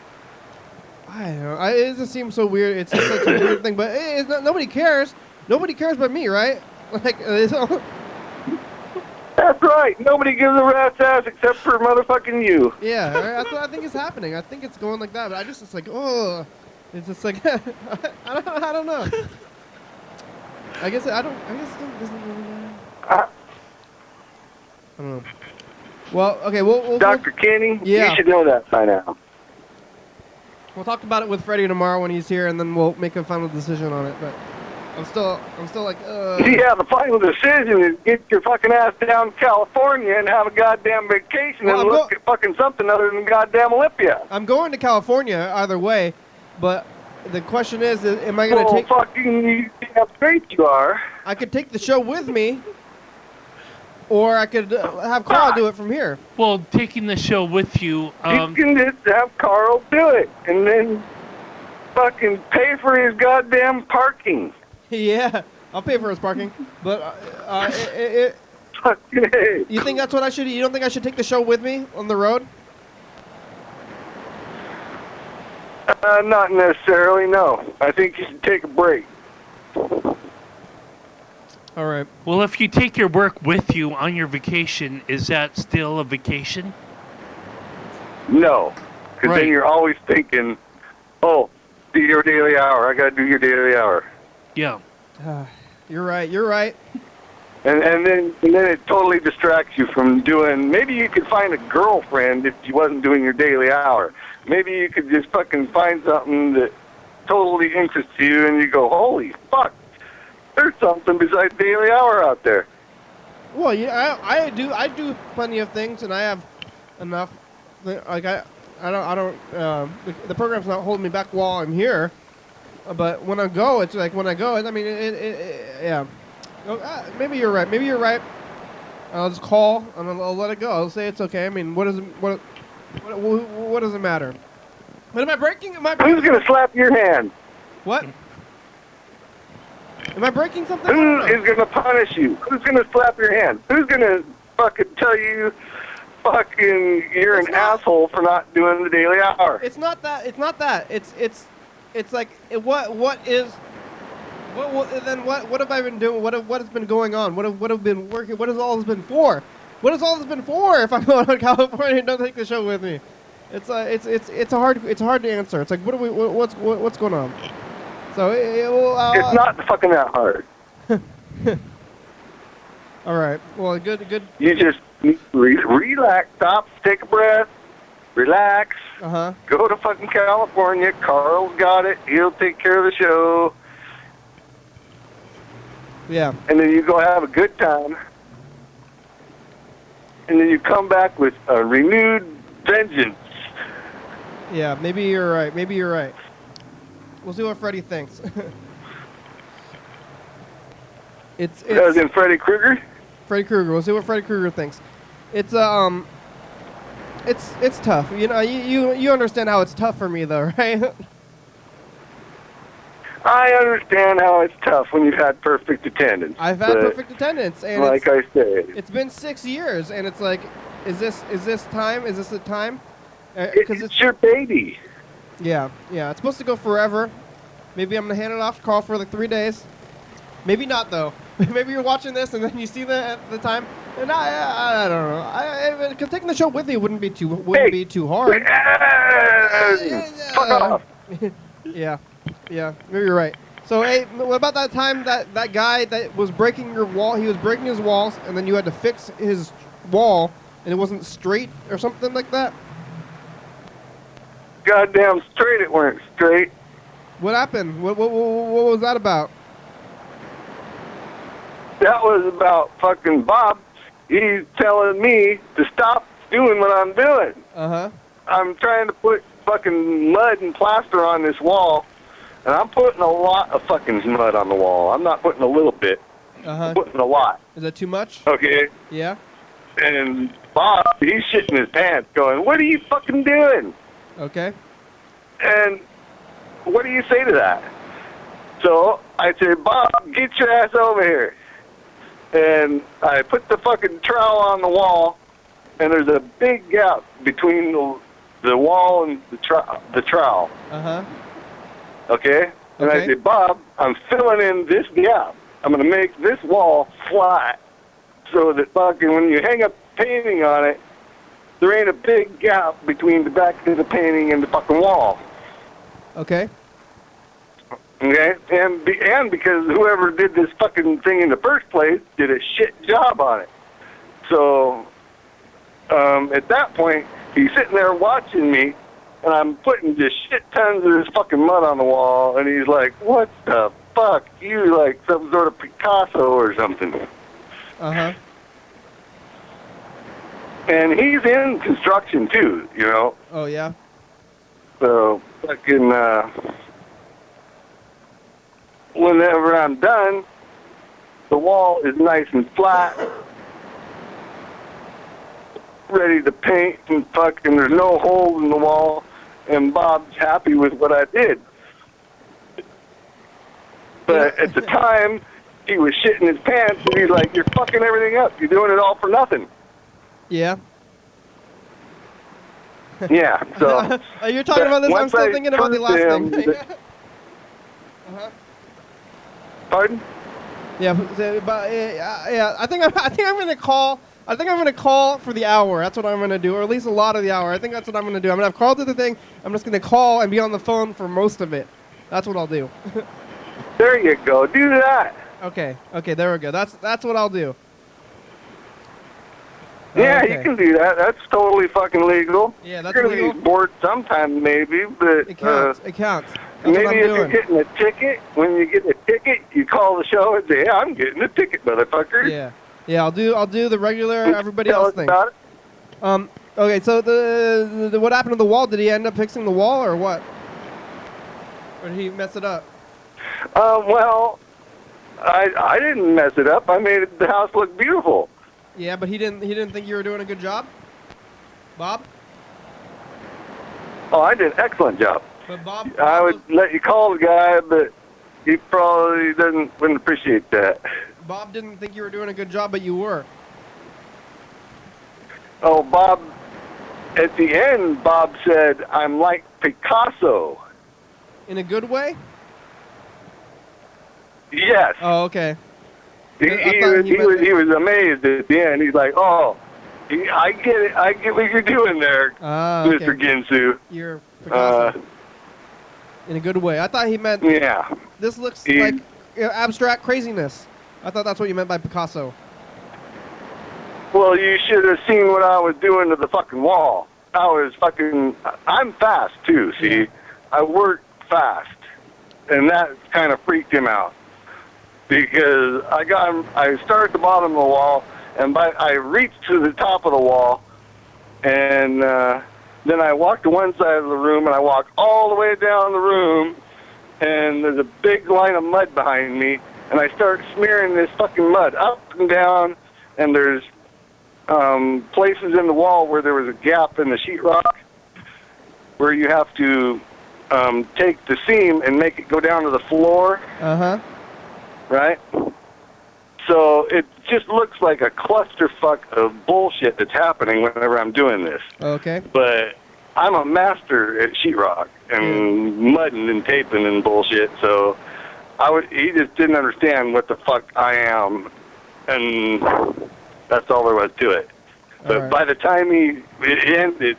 I don't know. It just seems so weird. It's just such a weird thing. But it's not, nobody cares. Nobody cares but me, right? Like, That's right. Nobody gives a rat's ass except for motherfucking you. yeah, right? That's what I think is happening. I think it's going like that. But it's like, oh, it's just like, I don't know. I guess it doesn't really matter. I don't know. Well, okay, we'll Dr. Kenny, Yeah. you should know that by now. We'll talk about it with Freddie tomorrow when he's here, and then we'll make a final decision on it. But I'm still like, Yeah, the final decision is get your fucking ass down to California and have a goddamn vacation Well, and look at fucking something other than goddamn Olympia. I'm going to California either way, but the question is am I going to Oh, take... fucking, you see how great you are. I could take the show with me, or I could have Carl do it from here. Well, taking the show with you, You can just have Carl do it, and then fucking pay for his goddamn parking. Yeah, I'll pay for his parking, but Fucking hey. you think that's what I should... You don't think I should take the show with me on the road? Not necessarily, no. I think you should take a break. All right. well, if you take your work with you on your vacation, is that still a vacation? No. Because Right. then you're always thinking, oh, do your daily hour. I got to do your daily hour. Yeah. You're right. You're right. And then it totally distracts you from doing... Maybe you could find a girlfriend if you wasn't doing your daily hour. Maybe you could just fucking find something that totally interests you, and you go, holy fuck, there's something besides daily hour out there. Well, yeah, I do plenty of things, and I have enough. Like I don't. The program's not holding me back while I'm here, but when I go, it's like when I go. I mean, yeah. Maybe you're right. Maybe you're right. I'll just call and I'll let it go. I'll say it's okay. I mean, what does it matter? But am I breaking? Who's gonna slap your hand? What? Am I breaking something? Who is gonna punish you? Who's gonna slap your hand? Who's gonna fucking tell you fucking you're an asshole for not doing the daily hour? It's not that. It's not that. It's like what have I been doing? What has been going on? What have been working? What has all this been for? What has all this been for? If I'm going to California and don't take the show with me, it's hard to answer. It's like what's going on? So it's not fucking that hard. All right. Well, good. You just relax, stop, take a breath, relax. Go to fucking California. Carl's got it. He'll take care of the show. Yeah. And then you go have a good time. And then you come back with a renewed vengeance. Yeah, maybe you're right. Maybe you're right. We'll see what Freddie thinks. it's As in Freddy Krueger? Freddy Krueger. We'll see what Freddy Krueger thinks. It's tough. You know, you understand how it's tough for me though, right? I understand how it's tough when you've had perfect attendance. I've had perfect attendance, and like I said, it's been 6 years, and it's like, is this time? Is this the time? It's your baby. Yeah. It's supposed to go forever. Maybe I'm gonna hand it off to Carl for like 3 days. Maybe not though. Maybe you're watching this and then you see the time. And I don't know. Cause taking the show with you wouldn't be too hard. Fuck off. Yeah. Maybe you're right. So hey, what about that time that guy that was breaking your wall? He was breaking his walls, and then you had to fix his wall, and it wasn't straight or something like that. Goddamn straight, it weren't straight. What happened? What was that about? That was about fucking Bob. He's telling me to stop doing what I'm doing. I'm trying to put fucking mud and plaster on this wall, and I'm putting a lot of fucking mud on the wall. I'm not putting a little bit. I'm putting a lot. Is that too much? Okay. Yeah. And Bob, he's shitting his pants going, what are you fucking doing? Okay. And what do you say to that? So I say, Bob, get your ass over here. And I put the fucking trowel on the wall, and there's a big gap between the wall and the trowel. Okay? And I say, Bob, I'm filling in this gap. I'm going to make this wall flat so that fucking when you hang up painting on it, there ain't a big gap between the back of the painting and the fucking wall. Okay. Okay? And because whoever did this fucking thing in the first place did a shit job on it. So, at that point, he's sitting there watching me and I'm putting just shit tons of this fucking mud on the wall, and he's like, "What the fuck? You like some sort of Picasso or something?" Uh-huh. And he's in construction too, you know. Oh, yeah? So fucking whenever I'm done, the wall is nice and flat, ready to paint, and fucking there's no holes in the wall, and Bob's happy with what I did. But at the time, he was shitting his pants, and he's like, "You're fucking everything up. You're doing it all for nothing." Yeah. Yeah, so... You're talking about this, I'm still thinking about the last thing. Uh-huh. Pardon? Yeah, but yeah, I think I'm gonna call. I think I'm gonna call for the hour. That's what I'm gonna do, or at least a lot of the hour. I think that's what I'm gonna do. I'm gonna have Carl do the thing. I'm just gonna call and be on the phone for most of it. That's what I'll do. There you go. Do that. Okay. Okay. There we go. That's what I'll do. Yeah, Okay. you can do that. That's totally fucking legal. Yeah, that's You're gonna legal. be bored sometime, maybe, but It counts. It counts. That's maybe what I'm if doing. you're getting a ticket, when you get a ticket, you call the show and say, "Yeah, I'm getting a ticket, motherfucker." Yeah. Yeah. I'll do the regular everybody Tell else us thing. about it. Okay. So the what happened to the wall? Did he end up fixing the wall or what? Or did he mess it up? Well, I didn't mess it up. I made the house look beautiful. Yeah, but he didn't think you were doing a good job, Bob. Oh, I did an excellent job. But Bob. I would let you call the guy, but he probably wouldn't appreciate that. Bob didn't think you were doing a good job, but you were. Oh, Bob, at the end, Bob said, "I'm like Picasso." In a good way? Yes. Oh, okay. He was amazed at the end. He's like, "Oh, I get it. I get what you're doing there, Okay. Mr. Ginsu." You're Picasso. In a good way. I thought he meant Yeah. this looks like abstract craziness. I thought that's what you meant by Picasso. Well, you should have seen what I was doing to the fucking wall. I'm fast too, see? Yeah. I work fast. And that kind of freaked him out. Because I started at the bottom of the wall, and I reached to the top of the wall, and then I walked to one side of the room, and I walked all the way down the room, and there's a big line of mud behind me, and I start smearing this fucking mud up and down, and there's places in the wall where there was a gap in the sheetrock where you have to take the seam and make it go down to the floor. Uh-huh. Right? So it just looks like a clusterfuck of bullshit that's happening whenever I'm doing this. Okay. But I'm a master at sheetrock and mudding and taping and bullshit, so he just didn't understand what the fuck I am, and that's all there was to it. But right. by the time it ended,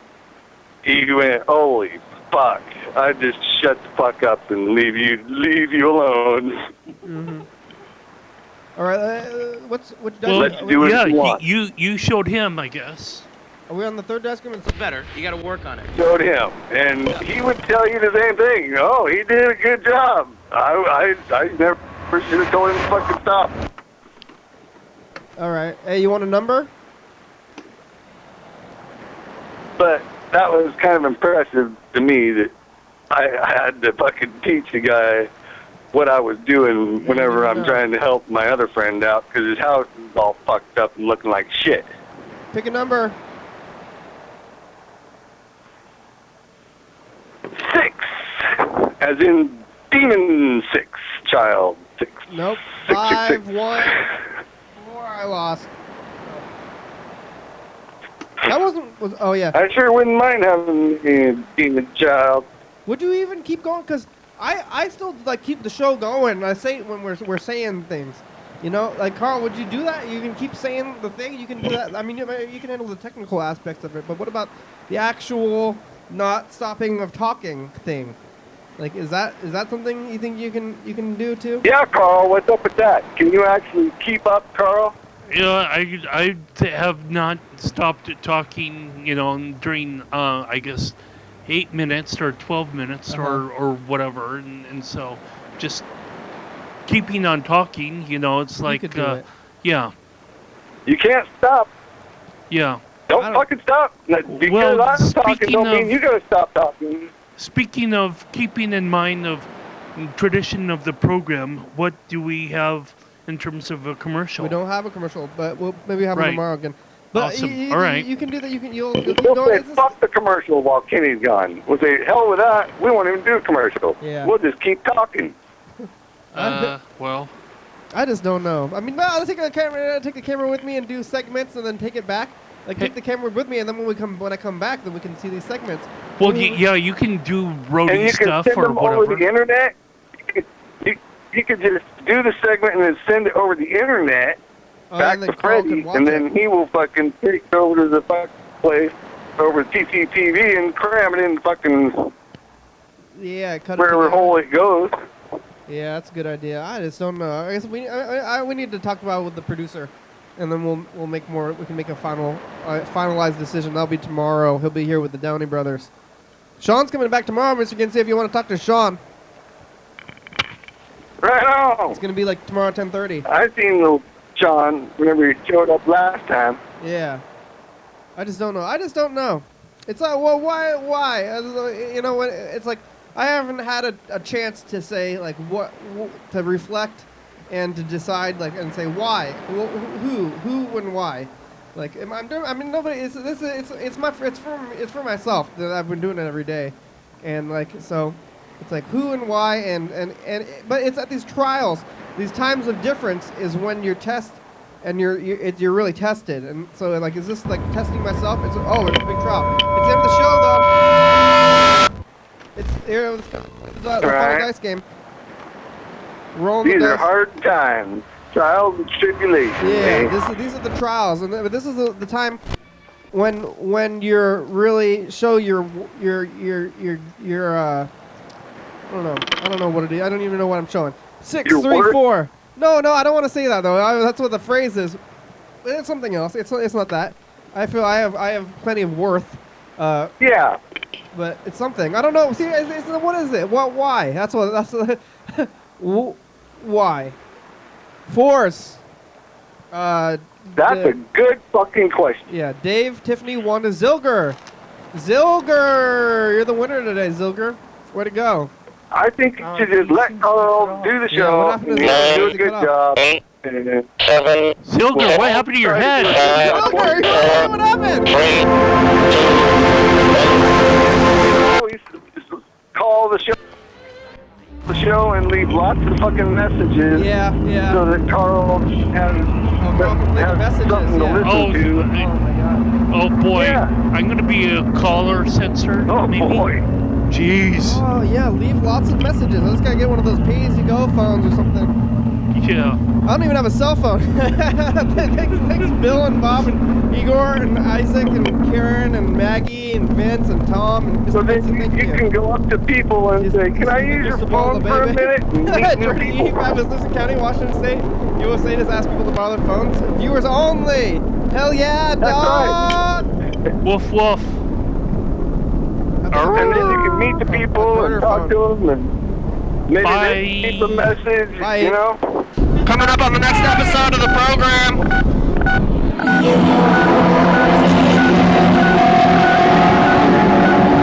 he went, "Holy fuck, I just shut the fuck up and leave you alone." Mm-hmm. All right. What Well, Let's do it yeah, if you want. you showed him, I guess. Are we on the third desk? It's Better. You got to work on it. Showed him, and he would tell you the same thing. "Oh, he did a good job. I never should have told him to fucking stop." all right. Hey, you want a number? But that was kind of impressive to me that I had to fucking teach the guy what I was doing whenever I'm trying to help my other friend out, because his house is all fucked up and looking like shit. Pick a number. 6, as in Demon 6, child 6. Nope. 6, 6, 6. 5, 1, 4. I lost. That wasn't. Oh yeah. I sure wouldn't mind having a demon child. Would you even keep going? Cause I still like keep the show going. And I say it when we're saying things, you know. Like Carl, would you do that? You can keep saying the thing. You can do that. I mean, you can handle the technical aspects of it. But what about the actual not stopping of talking thing? Like, is that something you think you can do too? Yeah, Carl, what's up with that? Can you actually keep up, Carl? Yeah, I have not stopped talking, during, I guess, 8 minutes or 12 minutes or whatever, and so just keeping on talking, it's like, could do it. yeah, You can't stop. yeah. Don't fucking stop. Because Well, I'm talking speaking don't mean of- you gotta stop talking. Speaking of keeping in mind of tradition of the program, what do we have in terms of a commercial? We don't have a commercial, but we'll maybe have one Right. tomorrow again. But Awesome. All right. you can do that. You'll keep We'll going. say It's just- fuck the commercial while Kenny's gone. We'll say hell with that. We won't even do a commercial. Yeah. We'll just keep talking. Well, I just don't know. I mean, no, I'll take the camera with me and do segments, and then take it back. Like take the camera with me, and then when I come back, then we can see these segments. well, yeah, you can do And roadie you can stuff send or them over the whatever. internet. You could just do the segment and then send it over the internet back and then to Carl Freddie, can watch and it. then he will fucking take it over to the fucking place over to TCTV and cram it in fucking Yeah, cut it wherever together. hole it goes. Yeah, that's a good idea. I just don't know. I guess we need to talk about it with the producer, and then we'll make more. We can make a finalized decision. That'll be tomorrow. He'll be here with the Downey brothers. Sean's coming back tomorrow, Mr. Ginsey. If you want to talk to Sean, Right on. it's gonna be like tomorrow at 10:30. I seen little John whenever he showed up last time. Yeah. I just don't know. It's like, well, why? You know what? It's like I haven't had a chance to say like to reflect and to decide like and say why, who, and why. Like nobody. It's for myself that I've been doing it every day, and like so, it's like who and why and but it's at these trials, these times of difference is when you're and you're really tested, and so like is this like testing myself? It's a big trial. It's the end of the show though. It's here. The final dice game. Rolling These the are dice. hard times, trials and tribulations. Yeah, these are the trials, and this is the time when you're really show your I don't know what it is. I don't even know what I'm showing. 6, Your 3, worth? 4. No, I don't want to say that though. That's what the phrase is. It's something else. It's not that. I feel I have plenty of worth. Yeah. But it's something. I don't know. See, what is it? Why? That's why. Force. That's a good fucking question. Yeah, Dave, Tiffany, Wanda, Zilger. Zilger! You're the winner today, Zilger. Way to go. I think you should just let Carl do the Yeah, show. what happened to and Zilger? do a Is he good cut job. 8, 7, Zilger, what happened to your head? Zilger, what happened? 3, 2, Always just call the show and leave lots of fucking messages. Yeah. So that Carl has, Carl can leave messages, something yeah. to listen Oh, to. Oh my god. Oh boy, Yeah. I'm gonna be a caller censor. Oh maybe? boy. Jeez. Oh yeah, leave lots of messages. I just gotta get one of those pay-as-you-go phones or something. Yeah. I don't even have a cell phone. thanks Bill and Bob and Igor and Isaac and Karen and Maggie and Vince and Tom and Mr. So then Vincent, thank you can go up to people and say, can I use your Mr. Paul phone the for a baby. minute and meet new Jordan people? E. is Thurston County, Washington State. USA just ask people to borrow their phones. Viewers only. Hell yeah, That's dog. Woof woof. And then you can meet the people and talk to them and maybe Bye. they leave a message, Bye. you know? Coming up on the next episode of the program.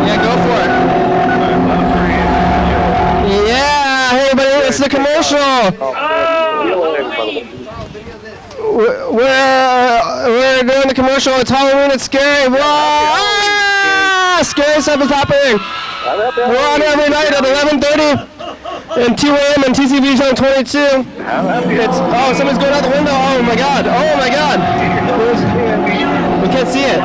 Yeah, go for it. Yeah, hey everybody, it's the commercial. We're doing the commercial. It's Halloween. It's scary. Ah, scary stuff is happening. We're on every night at 11:30 and 2 a.m. on TCTV channel 22. Somebody's going out the window. Oh my God. We can't see it.